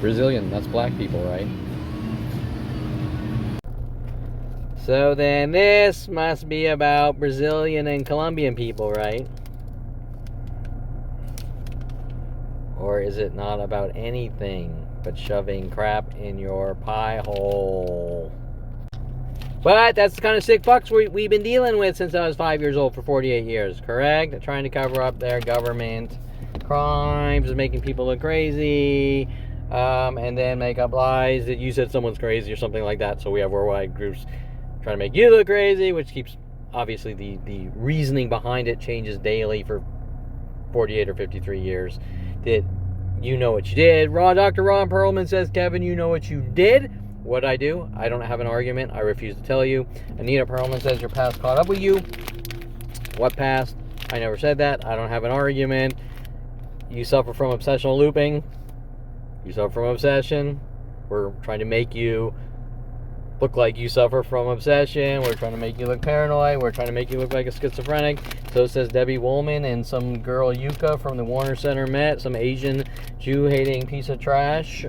Brazilian, that's black people, right? So then this must be about Brazilian and Colombian people, right? Or is it not about anything but shoving crap in your pie hole? But that's the kind of sick fucks we've been dealing with since I was 5 years old for 48 years, correct? Trying to cover up their government crimes, making people look crazy, and then make up lies that you said someone's crazy or something like that. So we have worldwide groups trying to make you look crazy, which keeps, obviously, the reasoning behind it changes daily for 48 or 53 years. That you know what you did. Dr. Ron Perelman says, Kevin, you know what you did. What'd I do? I don't have an argument. I refuse to tell you. Anita Perelman says your past caught up with you. What past? I never said that. I don't have an argument. You suffer from obsessional looping. You suffer from obsession. We're trying to make you look like you suffer from obsession. We're trying to make you look paranoid. We're trying to make you look like a schizophrenic. So says Debbie Woolman and some girl Yuka from the Warner Center Met, some Asian Jew-hating piece of trash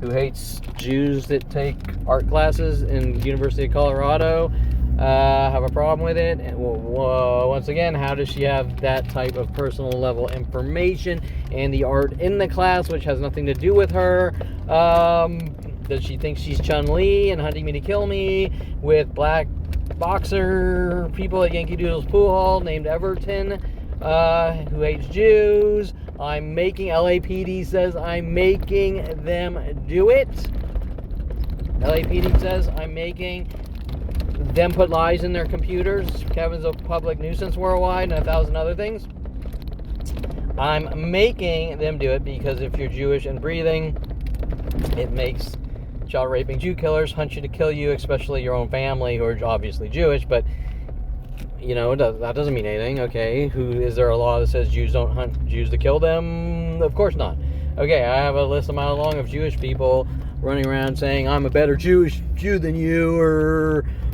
who hates Jews that take art classes in the University of Colorado. Have a problem with it. And once again, how does she have that type of personal level information and the art in the class, which has nothing to do with her? Does she think she's Chun-Li and hunting me to kill me with black boxer people at Yankee Doodle's pool hall named Everton who hates Jews? I'm making, LAPD says I'm making them do it. LAPD says I'm making them put lies in their computers. Kevin's a public nuisance worldwide and 1,000 other things. I'm making them do it because if you're Jewish and breathing, it makes child raping Jew killers hunt you to kill you, especially your own family who are obviously Jewish, but you know, that doesn't mean anything, okay? Is there a law that says Jews don't hunt Jews to kill them? Of course not. Okay, I have a list a mile long of Jewish people running around saying I'm a better Jew than you,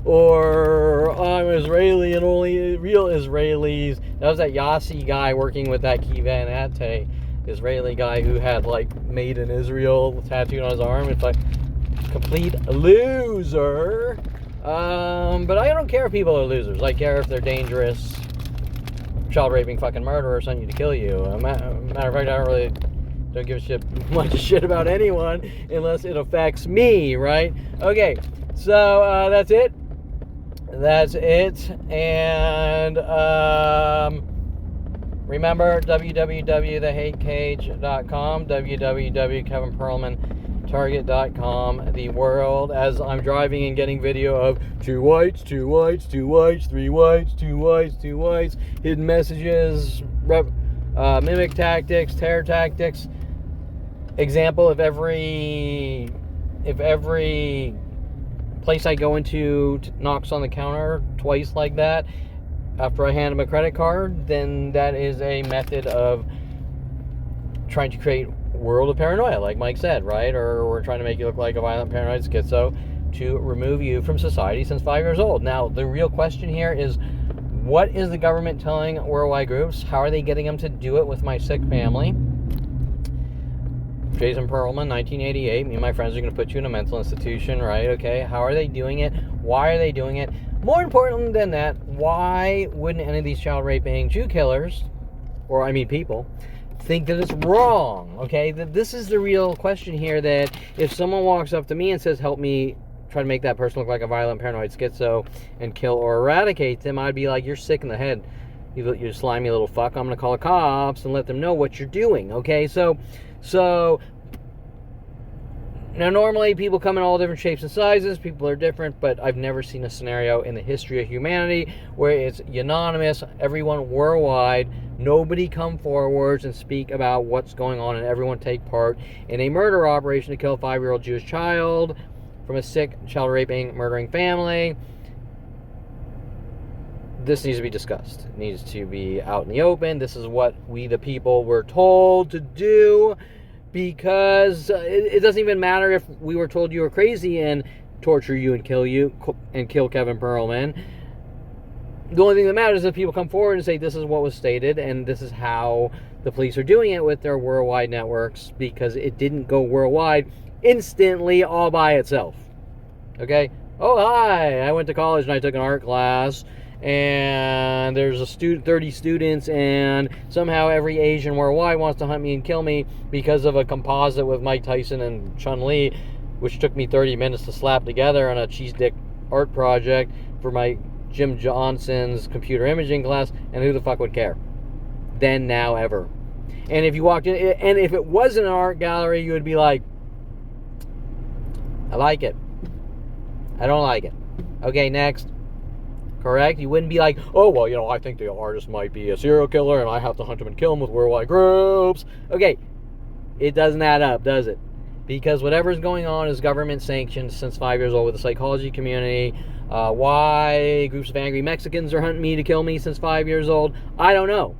or I'm Israeli and only real Israelis. That was that Yossi guy working with that Kivan Ate, Israeli guy who had like made in Israel tattooed on his arm. It's like complete loser. But I don't care if people are losers. I care if they're dangerous, child raping fucking murderers sending you to kill you. Matter of fact, I don't give a much shit about anyone unless it affects me, right? Okay, so that's it. And remember, www.thehatecage.com, www.kevinperelmantarget.com, the world, as I'm driving and getting video of 2 whites, 2 whites, 2 whites, 3 whites, 2 whites, 2 whites, hidden messages, mimic tactics, terror tactics. Example, if every place I go into knocks on the counter twice like that after I hand them a credit card, then that is a method of trying to create a world of paranoia, like Mike said, right? Or we're trying to make you look like a violent paranoid schizo to remove you from society since 5 years old. Now, the real question here is, what is the government telling worldwide groups? How are they getting them to do it with my sick family? Jason Perelman, 1988. Me and my friends are going to put you in a mental institution, right? Okay. How are they doing it? Why are they doing it? More important than that, why wouldn't any of these child raping Jew killers, or I mean people, think that it's wrong? Okay. This is the real question here, that if someone walks up to me and says, help me try to make that person look like a violent paranoid schizo and kill or eradicate them, I'd be like, you're sick in the head. You slimy little fuck. I'm going to call the cops and let them know what you're doing. Okay. So now normally people come in all different shapes and sizes. People are different, but I've never seen a scenario in the history of humanity where it's unanimous, everyone worldwide, nobody come forwards and speak about what's going on, and everyone take part in a murder operation to kill a 5-year-old Jewish child from a sick, child raping, murdering family. This needs to be discussed. It needs to be out in the open. This is what we, the people, were told to do, because it doesn't even matter if we were told you were crazy and torture you and kill Kevin Perelman. The only thing that matters is if people come forward and say this is what was stated and this is how the police are doing it with their worldwide networks, because it didn't go worldwide instantly all by itself. Okay? Oh, hi, I went to college and I took an art class, and there's 30 students, and somehow every Asian worldwide wants to hunt me and kill me because of a composite with Mike Tyson and Chun-Li, which took me 30 minutes to slap together on a cheese dick art project for my Jim Johnson's computer imaging class, and who the fuck would care? Then, now, ever. And if you walked in, and if it wasn't an art gallery, you would be like, I like it. I don't like it. Okay, next. Correct? You wouldn't be like, oh, well, I think the artist might be a serial killer and I have to hunt him and kill him with worldwide groups. Okay, it doesn't add up, does it? Because whatever's going on is government sanctioned since 5 years old with the psychology community. Why groups of angry Mexicans are hunting me to kill me since 5 years old, I don't know.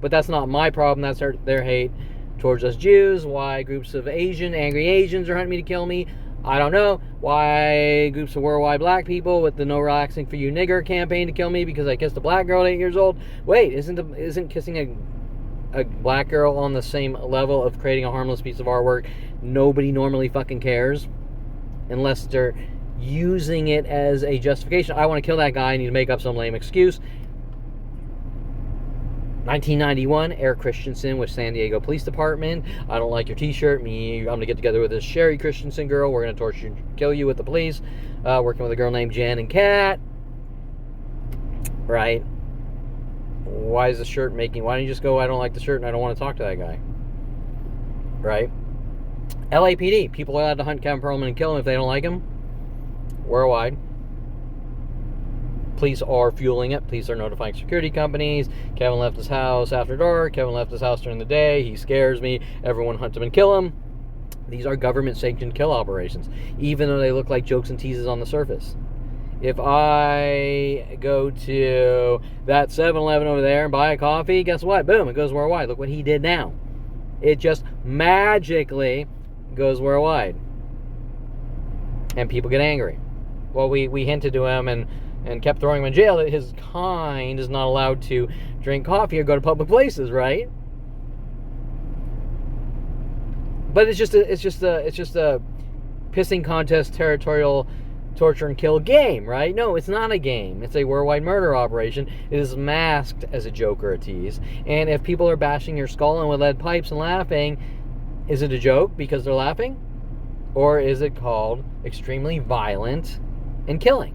But that's not my problem. That's their hate towards us Jews. Why groups of angry Asians are hunting me to kill me, I don't know. Why groups of worldwide black people with the No Relaxing for You Nigger campaign to kill me because I kissed a black girl at 8 years old. Wait, isn't kissing a black girl on the same level of creating a harmless piece of artwork? Nobody normally fucking cares unless they're using it as a justification. I want to kill that guy, I need to make up some lame excuse. 1991, Eric Christensen with San Diego Police Department. I don't like your t-shirt. I'm going to get together with this Sherry Christensen girl. We're going to torture you and kill you with the police. Working with a girl named Jan and Kat. Right? Why is the shirt making... Why don't you just go, I don't like the shirt and I don't want to talk to that guy? Right? LAPD. People are allowed to hunt Kevin Perelman and kill him if they don't like him. Worldwide. Police are fueling it. Police are notifying security companies. Kevin left his house after dark. Kevin left his house during the day. He scares me. Everyone hunt him and kill him. These are government-sanctioned kill operations, even though they look like jokes and teases on the surface. If I go to that 7-Eleven over there and buy a coffee, guess what? Boom, it goes worldwide. Look what he did now. It just magically goes worldwide. And people get angry. Well, we hinted to him and kept throwing him in jail that his kind is not allowed to drink coffee or go to public places, right? But it's just a pissing contest, territorial torture and kill game, right? No, it's not a game. It's a worldwide murder operation. It is masked as a joke or a tease. And if people are bashing your skull in with lead pipes and laughing, is it a joke because they're laughing? Or is it called extremely violent and killing?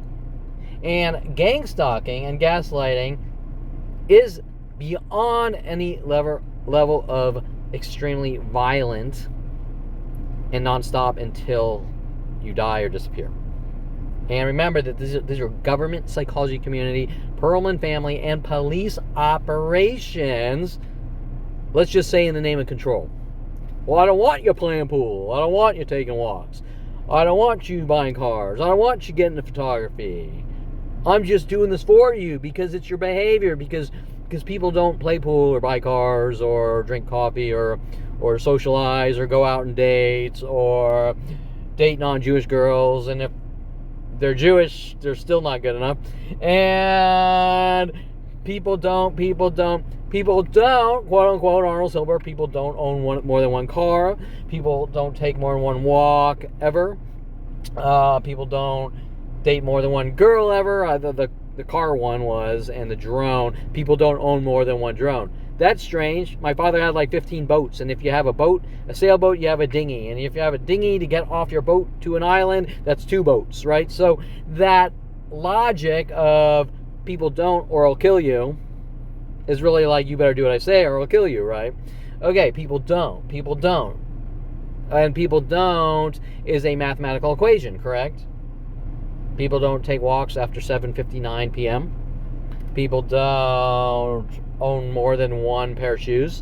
And gang stalking and gaslighting is beyond any level of extremely violent and nonstop until you die or disappear. And remember that these are government, psychology community, Perelman family, and police operations, let's just say in the name of control. Well, I don't want you playing pool. I don't want you taking walks. I don't want you buying cars. I don't want you getting into photography. I'm just doing this for you because it's your behavior, because people don't play pool or buy cars or drink coffee or socialize or go out on dates or date non-Jewish girls, and if they're Jewish, they're still not good enough. And people don't, quote unquote, Arnold Silver, people don't own more than one car. People don't take more than one walk ever. People don't date more than one girl ever. The car one was, and the drone. People don't own more than one drone. That's strange. My father had like 15 boats, and if you have a boat, a sailboat, you have a dinghy, and if you have a dinghy to get off your boat to an island, that's 2 boats, right? So that logic of people don't or I'll kill you is really like, you better do what I say or I'll kill you, right? Okay, people don't. And people don't is a mathematical equation, correct? People don't take walks after 7:59 p.m. People don't own more than one pair of shoes.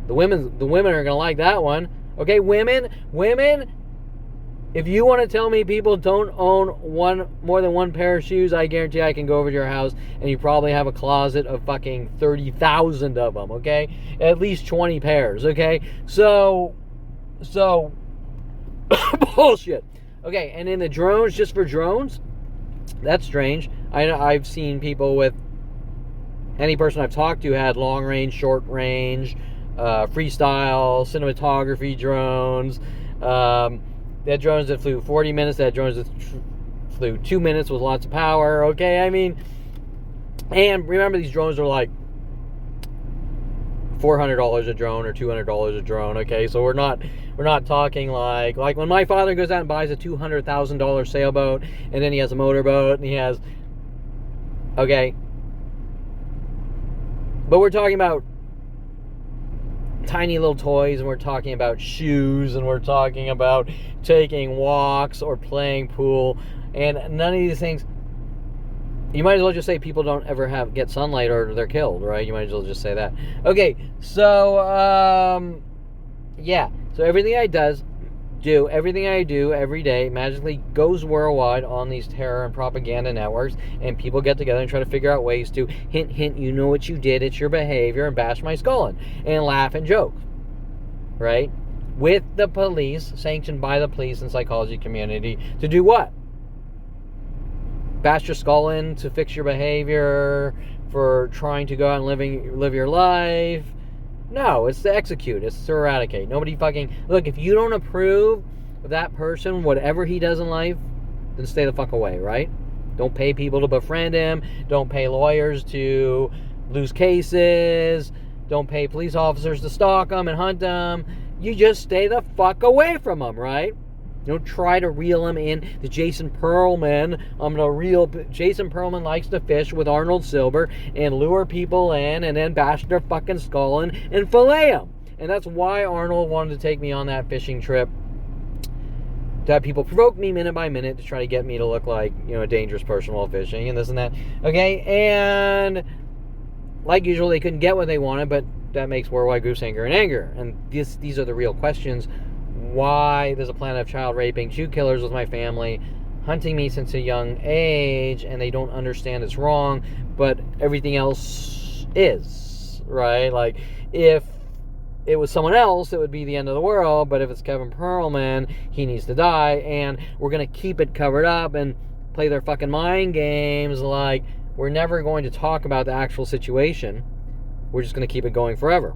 The women are going to like that one. Okay, women, if you want to tell me people don't own more than one pair of shoes, I guarantee I can go over to your house and you probably have a closet of fucking 30,000 of them, okay? At least 20 pairs, okay? So bullshit. Okay, and in the drones, just for drones, that's strange. I've seen people with, any person I've talked to had long range, short range, freestyle, cinematography drones. They had drones that flew 40 minutes. They had drones that flew 2 minutes with lots of power. Okay, I mean, and remember, these drones are like $400 a drone or $200 a drone. Okay, so we're not talking like when my father goes out and buys a $200,000 sailboat, and then he has a motorboat, and he has, okay, but we're talking about tiny little toys, and we're talking about shoes, and we're talking about taking walks or playing pool, and none of these things. You might as well just say people don't ever get sunlight or they're killed, right? You might as well just say that. Okay, so yeah, so everything I do every day magically goes worldwide on these terror and propaganda networks, and people get together and try to figure out ways to hint, you know what you did, it's your behavior, and bash my skull in, and laugh and joke, right? With the police, sanctioned by the police and psychology community, to do what? Bash your skull in to fix your behavior, for trying to go out and live your life. No, it's to execute. It's to eradicate. Nobody fucking... Look, if you don't approve of that person, whatever he does in life, then stay the fuck away, right? Don't pay people to befriend him. Don't pay lawyers to lose cases. Don't pay police officers to stalk him and hunt him. You just stay the fuck away from him, right? Don't try to reel him in. The Jason Perelman, Jason Perelman likes to fish with Arnold Silver and lure people in and then bash their fucking skull in and fillet them. And that's why Arnold wanted to take me on that fishing trip. To have people provoke me minute by minute to try to get me to look like, a dangerous person while fishing and this and that. Okay, and like usual, they couldn't get what they wanted, but that makes worldwide groups anger and anger. And these are the real questions. Why there's a plan of child raping, Jew killers with my family, hunting me since a young age, and they don't understand it's wrong, but everything else is, right? Like, if it was someone else, it would be the end of the world, but if it's Kevin Perelman, he needs to die, and we're going to keep it covered up and play their fucking mind games like we're never going to talk about the actual situation. We're just going to keep it going forever.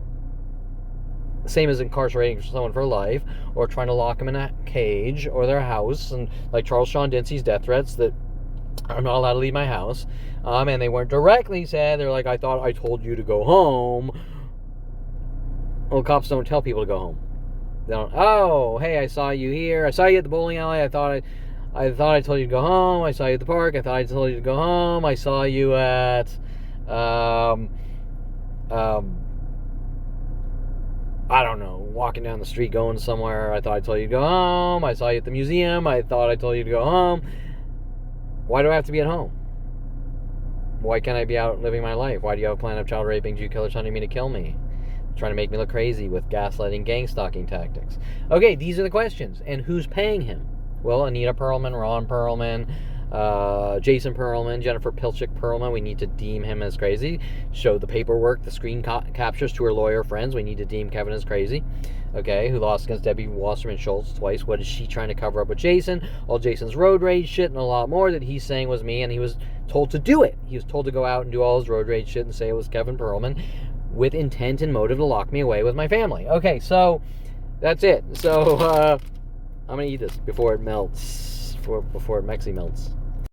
Same as incarcerating someone for life, or trying to lock them in a cage or their house, and like Charles Sean Dinsey's death threats that I'm not allowed to leave my house, and they weren't directly said. They're like, I thought I told you to go home. Well, cops don't tell people to go home. They don't. Oh, hey, I saw you here. I saw you at the bowling alley. I thought I told you to go home. I saw you at the park. I thought I told you to go home. I saw you at I don't know, walking down the street going somewhere. I thought I told you to go home. I saw you at the museum. I thought I told you to go home. Why do I have to be at home? Why can't I be out living my life? Why do you have a plan of child raping, Jew killers hunting me to kill me? Trying to make me look crazy with gaslighting, gang stalking tactics. Okay, these are the questions. And who's paying him? Well, Anita Perelman, Ron Perelman, Jason Perelman, Jennifer Pilchick Perelman. We need to deem him as crazy. Show the paperwork, the screen captures to her lawyer friends. We need to deem Kevin as crazy. Okay, who lost against Debbie Wasserman Schultz twice. What is she trying to cover up with Jason? All Jason's road rage shit and a lot more that he's saying was me, and he was told to do it. He was told to go out and do all his road rage shit and say it was Kevin Perelman with intent and motive to lock me away with my family. Okay, so that's it. So I'm going to eat this before it melts, before it Mexi melts.